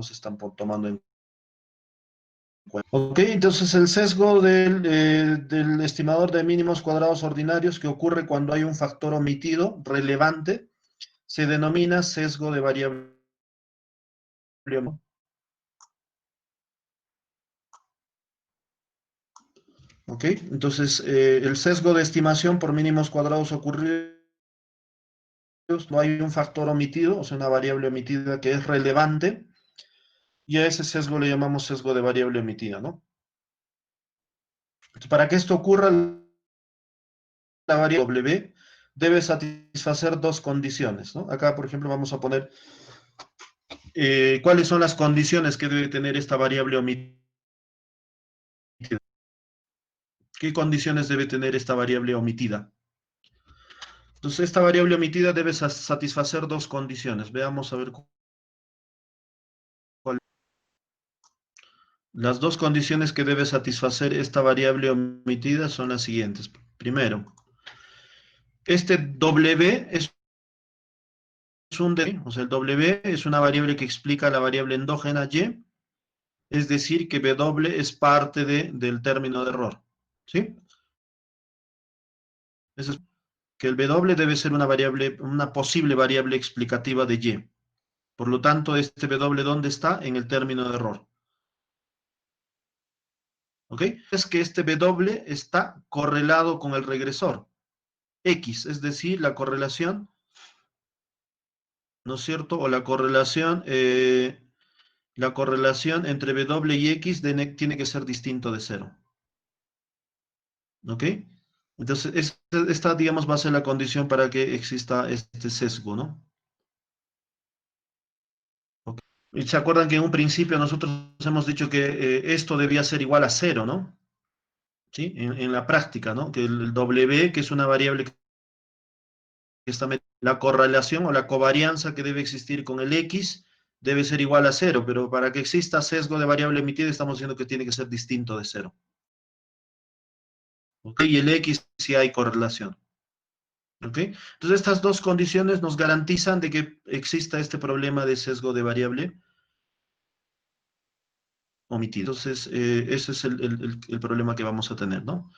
se están tomando en cuenta. Ok, entonces el sesgo del estimador de mínimos cuadrados ordinarios que ocurre cuando hay un factor omitido relevante se denomina sesgo de variable. Ok, entonces el sesgo de estimación por mínimos cuadrados ocurridos, no hay un factor omitido, o sea, una variable omitida que es relevante, y a ese sesgo le llamamos sesgo de variable omitida, ¿no? Entonces, para que esto ocurra, la variable W debe satisfacer dos condiciones, ¿no? Acá, por ejemplo, vamos a poner cuáles son las condiciones que debe tener esta variable omitida. ¿Qué condiciones debe tener esta variable omitida? Entonces, esta variable omitida debe satisfacer dos condiciones. Veamos a ver cuáles. Las dos condiciones que debe satisfacer esta variable omitida son las siguientes. Primero, este W o sea, el W es una variable que explica la variable endógena Y, es decir, que W es parte del término de error. ¿Sí? Eso es que el W debe ser una variable, una posible variable explicativa de Y. Por lo tanto, este W, ¿dónde está? En el término de error. ¿Ok? Es que este W está correlado con el regresor X, es decir, la correlación, ¿no es cierto? O la correlación la correlación entre W y X tiene que ser distinto de cero. ¿Ok? Entonces, esta, digamos, va a ser la condición para que exista este sesgo, ¿no? ¿Ok? Y se acuerdan que en un principio nosotros hemos dicho que esto debía ser igual a cero, ¿no? ¿Sí? En la práctica, ¿no? Que el W, que es una variable que está la correlación o la covarianza que debe existir con el X debe ser igual a cero, pero para que exista sesgo de variable emitida estamos diciendo que tiene que ser distinto de cero. ¿Ok? Y el X sí hay correlación. ¿Ok? Entonces estas dos condiciones nos garantizan de que exista este problema de sesgo de variable omitido. Entonces ese es el problema que vamos a tener, ¿no?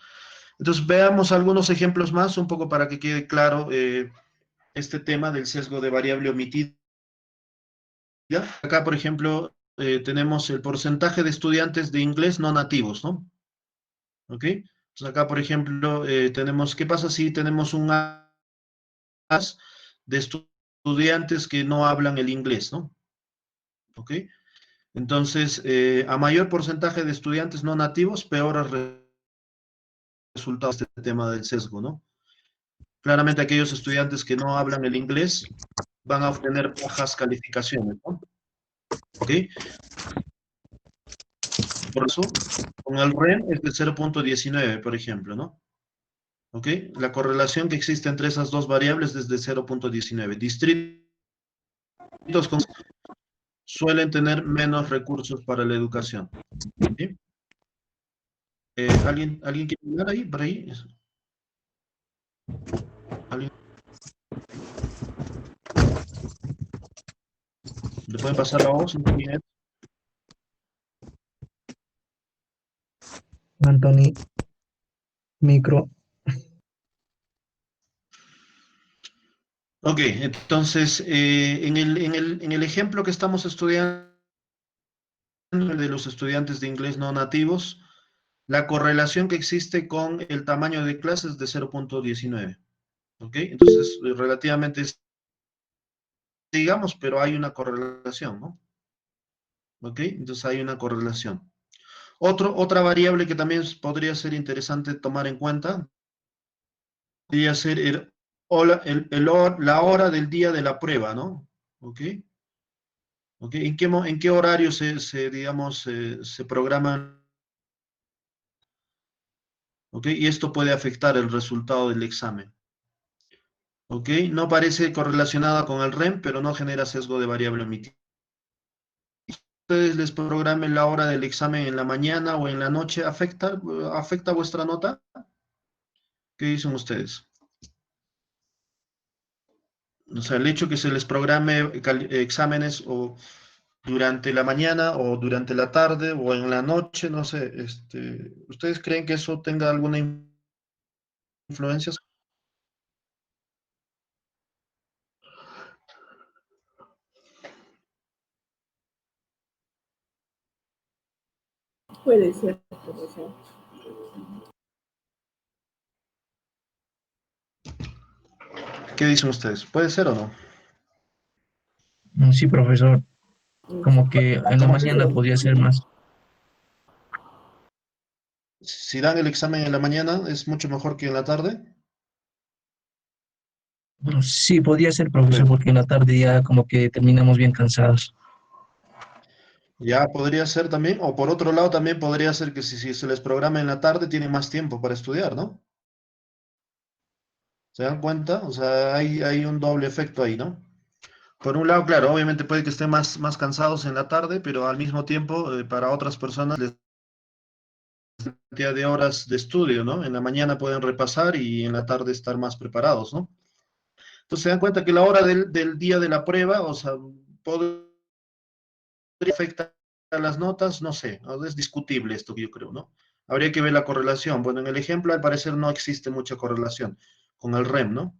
Entonces veamos algunos ejemplos más, un poco para que quede claro este tema del sesgo de variable omitida. Acá, por ejemplo, tenemos el porcentaje de estudiantes de inglés no nativos, ¿no? ¿Ok? Entonces acá, por ejemplo, tenemos, ¿qué pasa si tenemos un as de estudiantes que no hablan el inglés, ¿no? ¿Ok? Entonces, a mayor porcentaje de estudiantes no nativos, peores resultados de este tema del sesgo, ¿no? Claramente aquellos estudiantes que no hablan el inglés van a obtener bajas calificaciones, ¿no? ¿Ok? Por eso, con el REM es de 0,19, por ejemplo, ¿no? ¿Ok? La correlación que existe entre esas dos variables es de 0,19. Distritos con suelen tener menos recursos para la educación. ¿Sí? ¿Alguien quiere hablar ahí, por ahí? ¿Alguien? ¿Le pueden pasar la voz? Anthony, micro. Ok, entonces, en el ejemplo que estamos estudiando, el de los estudiantes de inglés no nativos, la correlación que existe con el tamaño de clases es de 0,19. ¿Ok? Entonces, relativamente, digamos, pero hay una correlación, ¿no? ¿Ok? Entonces hay una correlación. Otra variable que también podría ser interesante tomar en cuenta, podría ser la hora del día de la prueba, ¿no? ¿Ok? ¿Ok? ¿En qué horario digamos, se programan? ¿Ok? Y esto puede afectar el resultado del examen. ¿Ok? No parece correlacionada con el REM, pero no genera sesgo de variable omitida. Ustedes les programen la hora del examen en la mañana o en la noche, ¿afecta vuestra nota? ¿Qué dicen ustedes? O sea, el hecho que se les programe exámenes o durante la mañana o durante la tarde o en la noche, no sé, ¿ustedes creen que eso tenga alguna influencia? Puede ser, profesor. ¿Qué dicen ustedes? ¿Puede ser o no? Sí, profesor. Como que en la ¿Cómo que mañana podría ser más. si dan el examen en la mañana es mucho mejor que en la tarde? Bueno, sí, podría ser, profesor, Bueno, porque en la tarde ya como que terminamos bien cansados. ya podría ser también, o por otro lado también podría ser que si se les programa en la tarde tienen más tiempo para estudiar, ¿no? ¿Se dan cuenta? O sea, hay un doble efecto ahí, ¿no? Por un lado, claro, obviamente puede que estén más cansados en la tarde, pero al mismo tiempo, para otras personas les da cantidad de horas de estudio, ¿no? En la mañana pueden repasar y en la tarde estar más preparados, ¿no? Entonces se dan cuenta que la hora del día de la prueba, o sea, podría afectar a las notas, no sé, ¿no? Es discutible esto que yo creo, ¿no? Habría que ver la correlación. Bueno, en el ejemplo al parecer no existe mucha correlación con el REM, ¿no?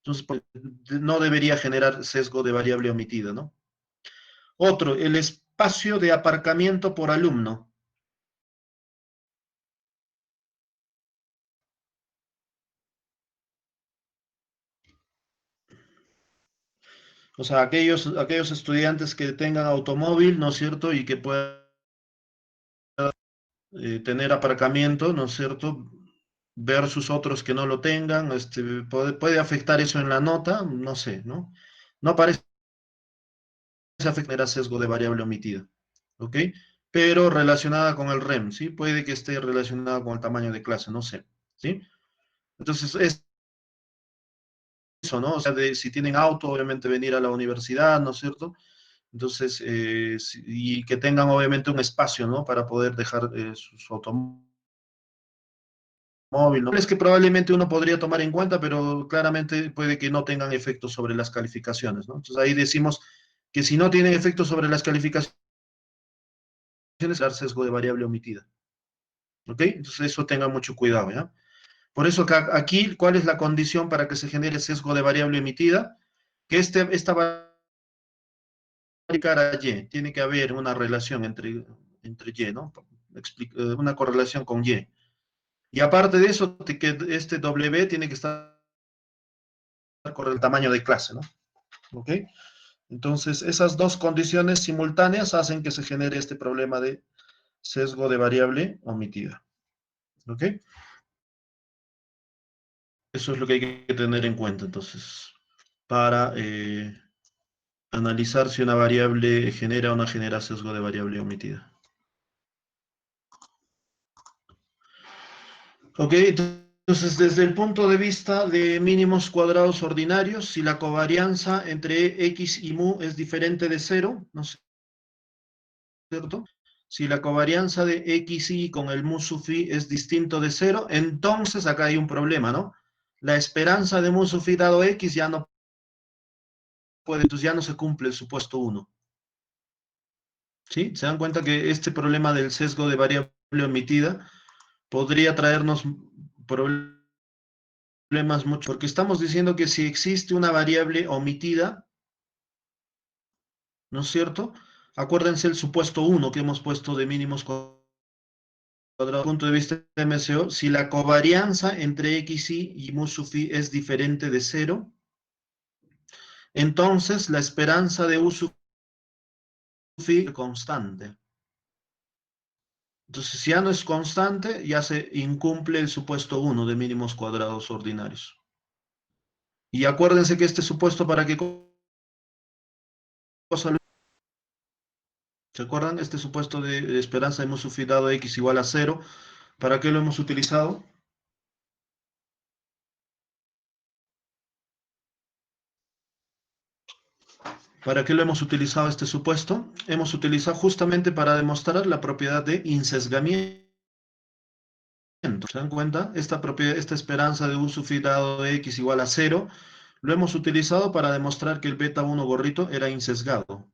Entonces, pues, no debería generar sesgo de variable omitida, ¿no? Otro, el espacio de aparcamiento por alumno. O sea, aquellos estudiantes que tengan automóvil, ¿no es cierto? Y que puedan tener aparcamiento, ¿no es cierto? Versus otros que no lo tengan, puede afectar eso en la nota, no sé, ¿no? No parece afectar a sesgo de variable omitida, ¿ok? Pero relacionada con el REM, ¿sí? Puede que esté relacionada con el tamaño de clase, no sé, ¿sí? Entonces, es eso, ¿no? O sea, si tienen auto, obviamente venir a la universidad, ¿no es cierto? Entonces, y que tengan obviamente un espacio, ¿no? Para poder dejar su automóvil, ¿no? Es que probablemente uno podría tomar en cuenta, pero claramente puede que no tengan efecto sobre las calificaciones, ¿no? Entonces ahí decimos que si no tienen efecto sobre las calificaciones, dar sesgo de variable omitida, ¿ok? Entonces eso tenga mucho cuidado, ¿ya? Por eso aquí, ¿cuál es la condición para que se genere sesgo de variable emitida? Que esta variable a Y, tiene que haber una relación entre Y, ¿no? Una correlación con Y. Y aparte de eso, que este W tiene que estar con el tamaño de clase, ¿no? ¿Ok? Entonces, esas dos condiciones simultáneas hacen que se genere este problema de sesgo de variable omitida. ¿Ok? Eso es lo que hay que tener en cuenta, entonces, para analizar si una variable genera o no genera sesgo de variable omitida. Ok, entonces desde el punto de vista de mínimos cuadrados ordinarios, si la covarianza entre x y mu es diferente de cero, ¿no es cierto? Si la covarianza de xy con el mu sub phi es distinto de cero, entonces acá hay un problema, ¿no? La esperanza de mu sub phi dado x ya no puede, entonces ya no se cumple el supuesto uno. ¿Sí? ¿Se dan cuenta que este problema del sesgo de variable omitida podría traernos problemas mucho? Porque estamos diciendo que si existe una variable omitida, ¿no es cierto? Acuérdense el supuesto uno que hemos puesto de mínimos cuadrados desde el punto de vista de MCO, si la covarianza entre XY y mu sub phi es diferente de cero, entonces la esperanza de U sub phi es constante. Entonces, si ya no es constante, ya se incumple el supuesto uno de mínimos cuadrados ordinarios. Y acuérdense que este supuesto, ¿para qué cosa? ¿Se acuerdan? Este supuesto de esperanza de mu sub phi dado x igual a cero, ¿para qué lo hemos utilizado? ¿Para qué lo hemos utilizado este supuesto? Hemos utilizado justamente para demostrar la propiedad de insesgamiento. ¿Se dan cuenta? Esta propiedad, esta esperanza de U sub phi dado de x igual a cero, lo hemos utilizado para demostrar que el beta 1 gorrito era insesgado.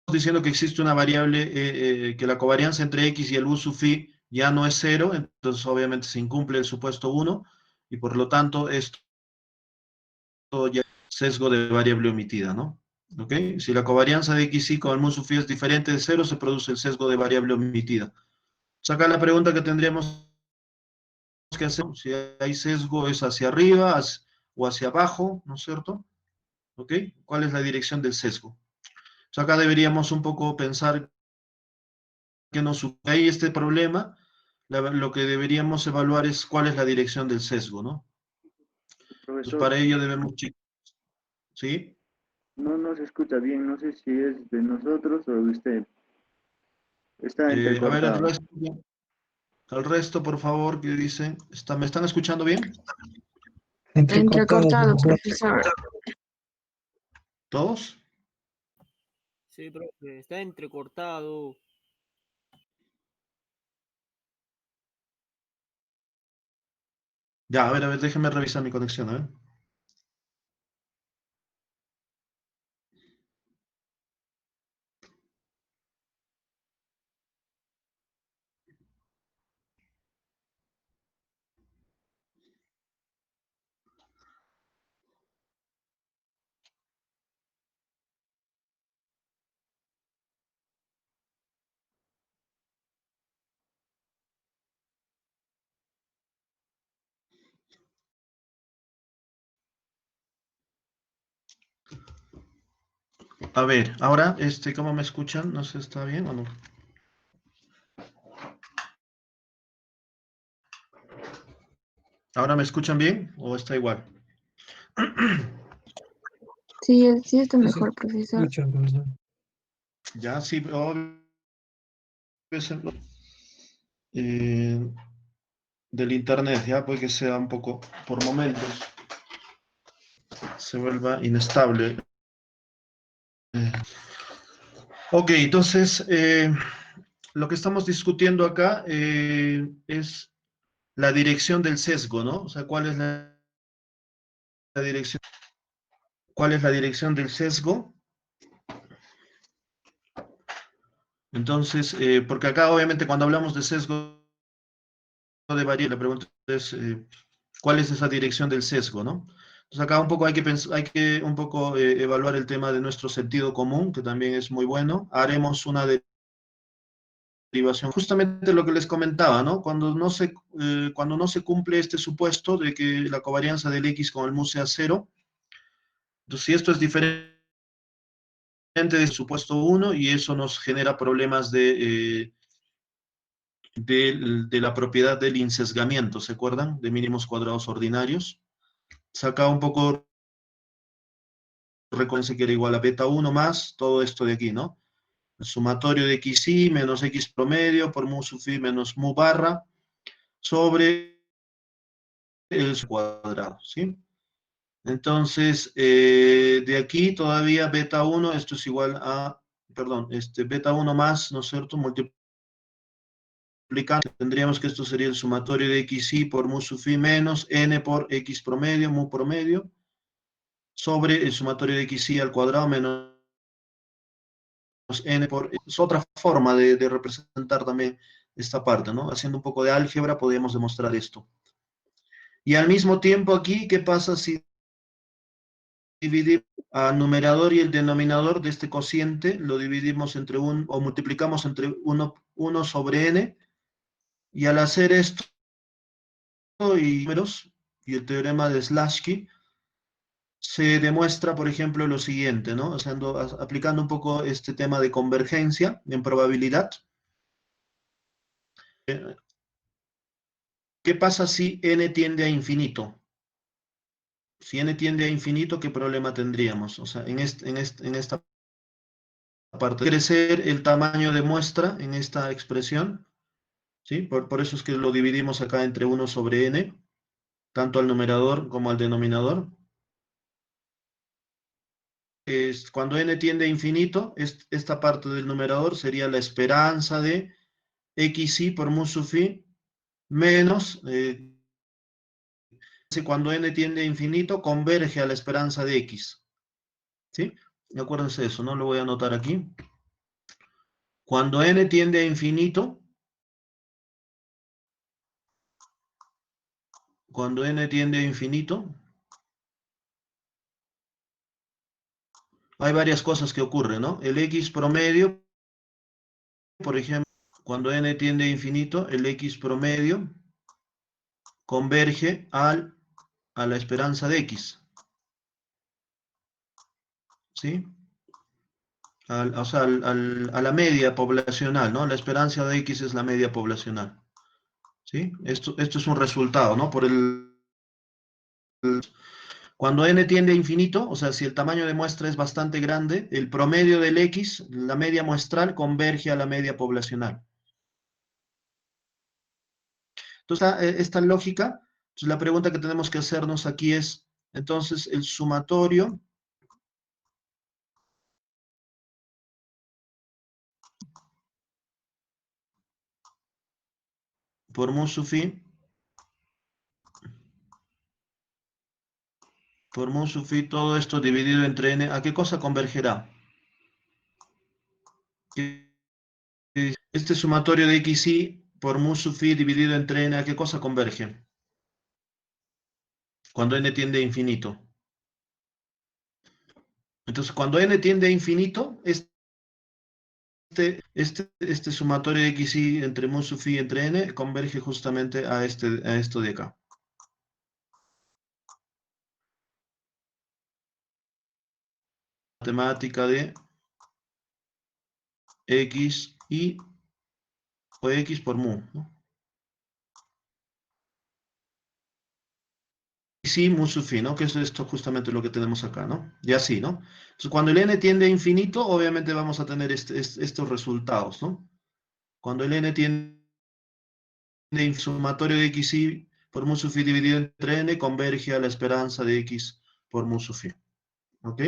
Estamos diciendo que existe una variable, que la covarianza entre x y el U sub phi ya no es cero, entonces obviamente se incumple el supuesto uno, y por lo tanto esto ya es sesgo de variable omitida, ¿no? ¿Ok? Si la covarianza de x y con el mu sub phi es diferente de cero, se produce el sesgo de variable omitida. Saca la pregunta que tendríamos que hacer, si hay sesgo es hacia arriba o hacia abajo, ¿no es cierto? ¿Ok? ¿Cuál es la dirección del sesgo? Acá deberíamos un poco pensar que nos hay este problema, lo que deberíamos evaluar es cuál es la dirección del sesgo, ¿no? Pues Profesor, para ello debemos, ¿sí? no nos escucha bien, no sé si es de nosotros o de usted. Está A ver, entrecortado. el resto, por favor, ¿qué dicen? ¿Me están escuchando bien? Entrecortado, Entrecortado, profesor. profesor. ¿Todos? Sí, profe, está entrecortado. Ya, a ver, déjenme revisar mi conexión, a ver. A ver, ahora, ¿cómo me escuchan? No sé, ¿está bien o no? ¿Ahora me escuchan bien o está igual? Sí, sí está Sí, sí, mejor, profesor. escucha, profesor. Ya, sí, obvio, eh, del internet, ya puede que sea un poco, por momentos, se vuelva inestable. Eh, ok, entonces, lo que estamos discutiendo acá es la dirección del sesgo, ¿no? O sea, ¿cuál es la dirección? ¿Cuál es la dirección del sesgo? Entonces, porque acá obviamente cuando hablamos de sesgo de variable, la pregunta es, ¿cuál es esa dirección del sesgo, no? Entonces acá un poco hay que un poco evaluar el tema de nuestro sentido común, que también es muy bueno. Haremos una derivación, justamente lo que les comentaba, ¿no? Cuando no se cumple este supuesto de que la covarianza del X con el mu sea cero, entonces si esto es diferente del supuesto 1 y eso nos genera problemas de la propiedad del insesgamiento, ¿se acuerdan? De mínimos cuadrados ordinarios. Saca un poco, recuérdense que era igual a beta 1 más todo esto de aquí, ¿no? El sumatorio de xi menos x promedio por mu sub i menos mu barra sobre el cuadrado, ¿sí? Entonces, de aquí todavía beta 1, esto es igual a, perdón, beta 1 más, ¿no es cierto? Multiplicando, tendríamos que esto sería el sumatorio de xi por mu sub i menos n por x promedio, mu promedio, sobre el sumatorio de xi al cuadrado menos n por... Es otra forma de representar también esta parte, ¿no? Haciendo un poco de álgebra podríamos demostrar esto. Y al mismo tiempo aquí, ¿qué pasa si dividir al numerador y el denominador de este cociente, lo dividimos entre o multiplicamos entre 1 sobre n, y al hacer esto y números, y el teorema de Slasky, se demuestra, por ejemplo, lo siguiente, ¿no? O sea, aplicando un poco este tema de convergencia en probabilidad. ¿Qué pasa si n tiende a infinito? Si n tiende a infinito, ¿qué problema tendríamos? O sea, en esta parte. Crecer el tamaño de muestra en esta expresión, ¿sí? Por eso es que lo dividimos acá entre 1 sobre n, tanto al numerador como al denominador. Cuando n tiende a infinito, esta parte del numerador sería la esperanza de xi por mu sub i menos, cuando n tiende a infinito, converge a la esperanza de x, ¿sí? Acuérdense de eso, no lo voy a anotar aquí. Cuando n tiende a infinito, hay varias cosas que ocurren, ¿no? El x promedio, por ejemplo, cuando n tiende a infinito, el x promedio converge a la esperanza de x, ¿sí? O sea, a la media poblacional, ¿no? La esperanza de x es la media poblacional, ¿sí? Esto es un resultado, ¿no? Cuando n tiende a infinito, o sea, si el tamaño de muestra es bastante grande, el promedio del x, la media muestral, converge a la media poblacional. Entonces, esta lógica, entonces la pregunta que tenemos que hacernos aquí es, entonces, el sumatorio por mu sub i, todo esto dividido entre n, ¿a qué cosa convergerá? Este sumatorio de xi por mu sub i dividido entre n, ¿a qué cosa converge? Cuando n tiende a infinito. Entonces, cuando n tiende a infinito, este sumatorio de xi entre mu sub i entre n converge justamente a esto de acá. Matemática de X y o X por mu, ¿no? Y sí, mu sub phi, ¿no? Que es esto justamente lo que tenemos acá, ¿no? Y así, ¿no? Entonces, cuando el n tiende a infinito, obviamente vamos a tener estos resultados, ¿no? Cuando el n tiende a sumatorio de x y por mu sub phi dividido entre n converge a la esperanza de x por mu sub phi, ¿ok?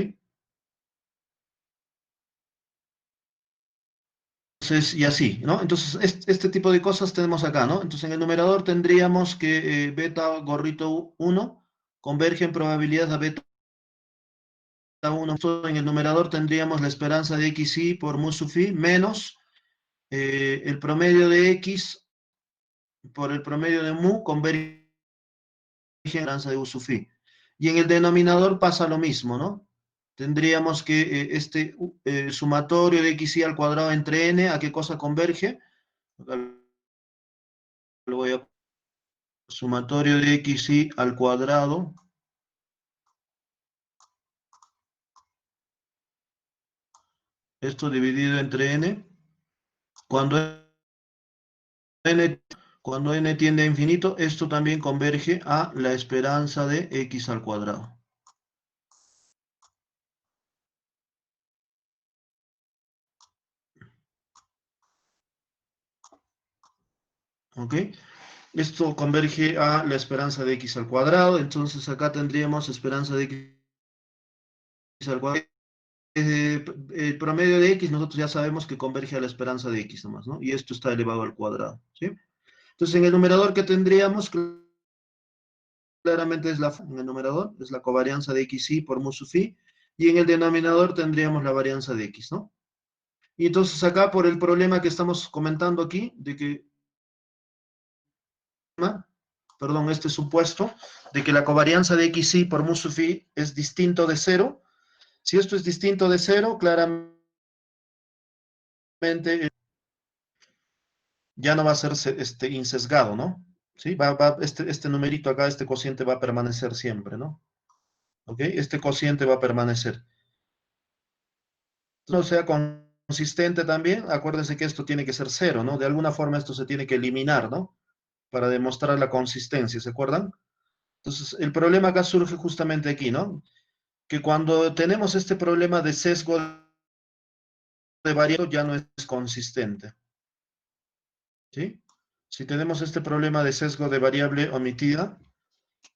Entonces, y así, ¿no? Entonces, este tipo de cosas tenemos acá, ¿no? Entonces, en el numerador tendríamos que beta gorrito 1 converge en probabilidad a beta 1. En el numerador tendríamos la esperanza de xy por mu sub phi menos el promedio de x por el promedio de mu converge en la esperanza de u sub phi. Y en el denominador pasa lo mismo, ¿no? Tendríamos que sumatorio de xy al cuadrado entre n, ¿a qué cosa converge? Acá lo voy a sumatorio de xy al cuadrado esto dividido entre n, cuando n, cuando n tiende a infinito, esto también converge a la esperanza de x al cuadrado. ¿Ok? Esto converge a la esperanza de x al cuadrado, entonces acá tendríamos esperanza de x al cuadrado. El promedio de x nosotros ya sabemos que converge a la esperanza de x nomás, ¿no? Y esto está elevado al cuadrado, ¿sí? Entonces en el numerador que tendríamos claramente en el numerador es la covarianza de xy por mu sub phi, y en el denominador tendríamos la varianza de x, ¿no? Y entonces acá por el problema que estamos comentando aquí, de que, perdón, este supuesto, de que la covarianza de xy por mu sub phi es distinto de cero, si esto es distinto de cero, claramente ya no va a ser insesgado, ¿no? ¿Sí? Este numerito acá, este cociente va a permanecer siempre, ¿no? ¿Ok? Este cociente va a permanecer. No sea consistente también, acuérdense que esto tiene que ser cero, ¿no? De alguna forma esto se tiene que eliminar, ¿no? Para demostrar la consistencia, ¿se acuerdan? Entonces, el problema acá surge justamente aquí, ¿no? Que cuando tenemos este problema de sesgo de variable ya no es consistente, ¿sí? Si tenemos este problema de sesgo de variable omitida,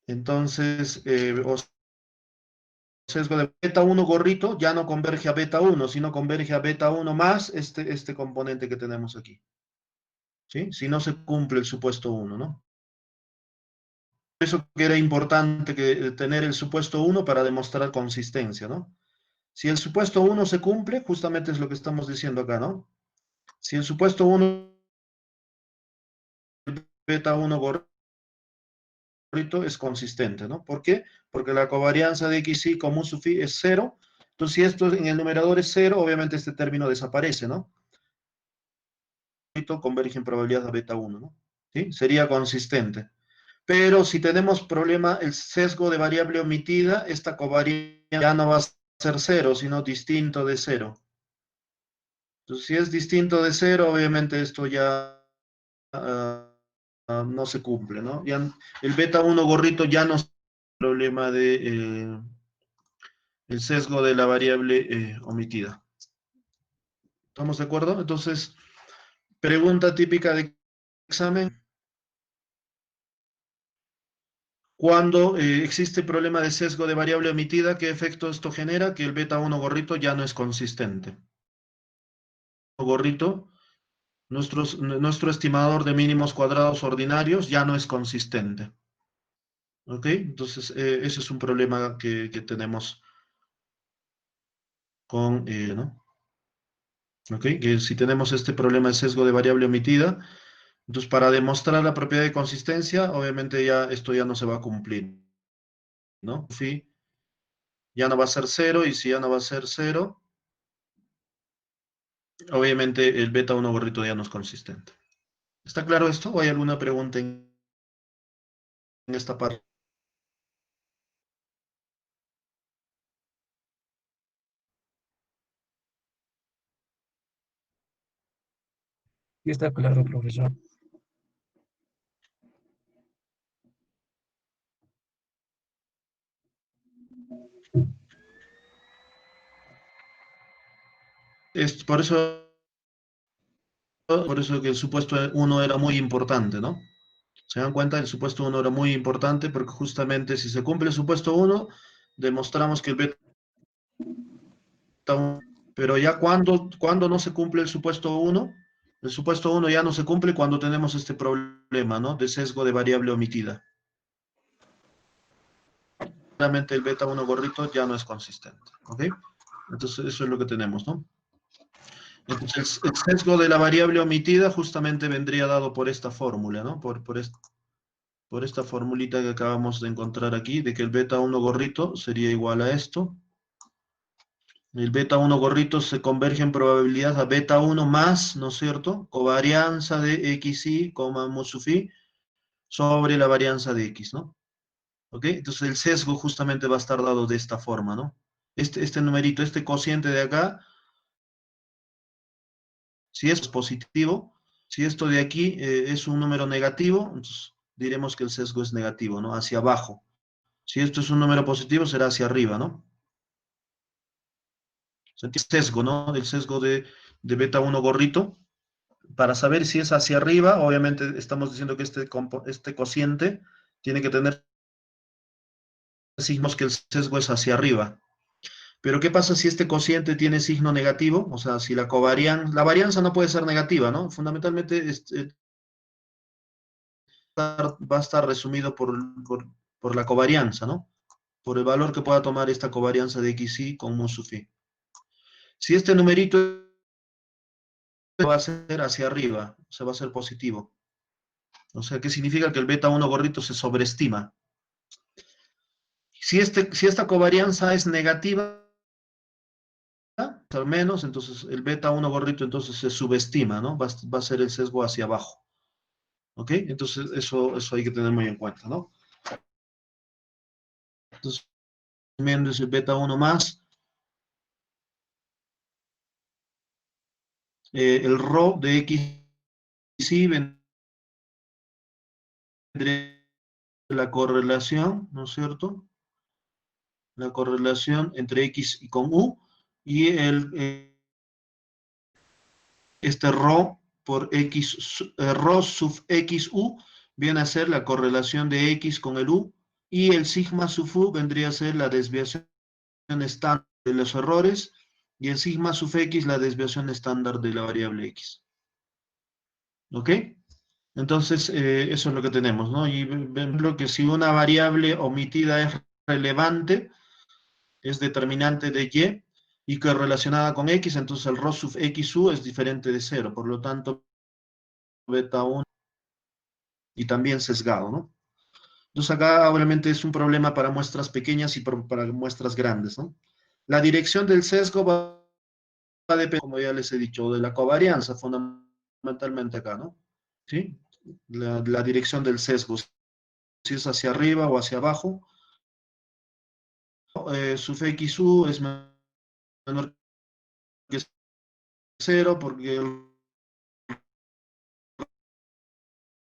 entonces, o sesgo de beta 1 gorrito ya no converge a beta 1, sino converge a beta 1 más este componente que tenemos aquí, ¿sí? Si no se cumple el supuesto 1, ¿no? Por eso que era importante tener el supuesto 1 para demostrar consistencia, ¿no? Si el supuesto 1 se cumple, justamente es lo que estamos diciendo acá, ¿no? Si el supuesto 1, beta 1 gorrito es consistente, ¿no? ¿Por qué? Porque la covarianza de xy con mu sub phi es 0. Entonces, si esto en el numerador es 0, obviamente este término desaparece, ¿no? Converge en probabilidad a beta 1, ¿no? ¿Sí? Sería consistente. Pero si tenemos problema, el sesgo de variable omitida, esta covarianza ya no va a ser 0, sino distinto de 0. Entonces, si es distinto de 0, obviamente esto ya no se cumple, ¿no? Ya, el beta 1 gorrito ya no es el problema de el sesgo de la variable omitida. ¿Estamos de acuerdo? Entonces, pregunta típica de examen. Cuando existe problema de sesgo de variable omitida, ¿qué efecto esto genera? Que el beta 1 gorrito ya no es consistente. Gorrito, nuestro estimador de mínimos cuadrados ordinarios ya no es consistente. ¿Ok? Entonces, ese es un problema que tenemos con, ¿no? ¿Ok? Que si tenemos este problema de sesgo de variable omitida, entonces para demostrar la propiedad de consistencia, obviamente ya esto ya no se va a cumplir, ¿no? Phi ya no va a ser cero, y si ya no va a ser cero, obviamente el beta 1 gorrito ya no es consistente. ¿Está claro esto? ¿O hay alguna pregunta en esta parte? Sí está claro, profesor. Es por eso que el supuesto uno era muy importante, ¿no? ¿Se dan cuenta? El supuesto uno era muy importante porque justamente si se cumple el supuesto uno, demostramos que el beta 1, pero ya cuando no se cumple el supuesto uno ya no se cumple cuando tenemos este problema, ¿no? De sesgo de variable omitida. Realmente el beta 1 gorrito ya no es consistente, ¿ok? Entonces eso es lo que tenemos, ¿no? Entonces el sesgo de la variable omitida justamente vendría dado por esta fórmula, ¿no? Por esta formulita que acabamos de encontrar aquí, de que el beta 1 gorrito sería igual a esto. El beta 1 gorrito se converge en probabilidad a beta 1 más, ¿no es cierto? Covarianza de xi, mu sub i, sobre la varianza de x, ¿no? ¿Ok? Entonces el sesgo justamente va a estar dado de esta forma, ¿no? Este numerito, este cociente de acá, si es positivo, si esto de aquí es un número negativo, entonces diremos que el sesgo es negativo, ¿no? Hacia abajo. Si esto es un número positivo, será hacia arriba, ¿no? Sesgo, ¿no? El sesgo de beta 1 gorrito. Para saber si es hacia arriba, obviamente estamos diciendo que este cociente tiene que tener signos que el sesgo es hacia arriba. Pero ¿qué pasa si este cociente tiene signo negativo? O sea, si la varianza no puede ser negativa, ¿no? Fundamentalmente va a estar resumido por la covarianza, ¿no? Por el valor que pueda tomar esta covarianza de xi con mu sub i. Si este numerito va a ser hacia arriba, o sea, va a ser positivo. O sea, ¿qué significa? Que el beta 1 gorrito se sobreestima. Si esta covarianza es negativa, al menos, entonces el beta 1 gorrito entonces se subestima, ¿no? Va a ser el sesgo hacia abajo. ¿Ok? Entonces eso hay que tener muy en cuenta, ¿no? Entonces, menos el beta 1 más, el rho de xi vendría la correlación, ¿no es cierto? La correlación entre x y con u, y este rho por x, rho sub xu viene a ser la correlación de x con el u, y el sigma sub u vendría a ser la desviación estándar de los errores, y el sigma sub x la desviación estándar de la variable x. ¿Ok? Entonces, eso es lo que tenemos, ¿no? Y ejemplo que si una variable omitida es relevante, es determinante de y que es relacionada con x, entonces el rho sub xu es diferente de 0, por lo tanto, beta 1 y también sesgado, ¿no? Entonces acá obviamente es un problema para muestras pequeñas y para muestras grandes, ¿no? La dirección del sesgo va a depender, como ya les he dicho, de la covarianza, fundamentalmente acá, ¿no? ¿Sí? La dirección del sesgo, si es hacia arriba o hacia abajo, sub xu es menor que 0 porque el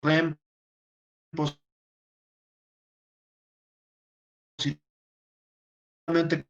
REM positivamente